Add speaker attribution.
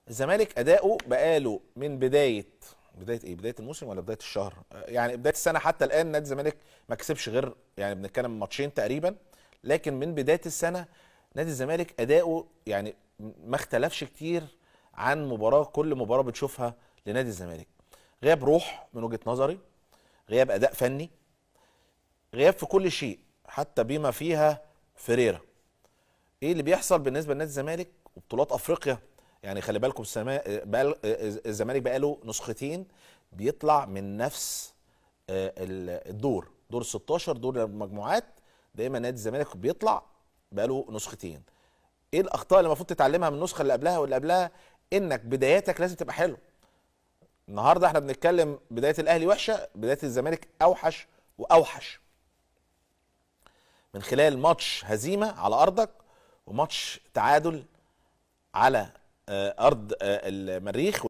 Speaker 1: الزمالك اداؤه بقاله من بدايه ايه، بدايه الموسم ولا بدايه الشهر؟ يعني بدايه السنه حتى الان نادي الزمالك ما كسبش غير، يعني بنتكلم ماتشين تقريبا. لكن من بدايه السنه نادي الزمالك اداؤه يعني ما اختلفش كتير عن كل مباراه بتشوفها لنادي الزمالك. غياب روح من وجهه نظري، غياب اداء فني، غياب في كل شيء حتى بما فيها فيريرا. ايه اللي بيحصل بالنسبه لنادي الزمالك وبطولات افريقيا؟ يعني خلي بالكم الزمالك بقاله نسختين بيطلع من نفس دور ال 16، دور المجموعات. دايما نادي الزمالك بيطلع بقاله نسختين. ايه الاخطاء اللي المفروض تتعلمها من النسخه اللي قبلها واللي قبلها؟ انك بداياتك لازم تبقى حلو. النهارده احنا بنتكلم بدايه الاهلي وحشه، بدايه الزمالك اوحش واوحش، من خلال ماتش هزيمه على ارضك وماتش تعادل على ارض المريخ.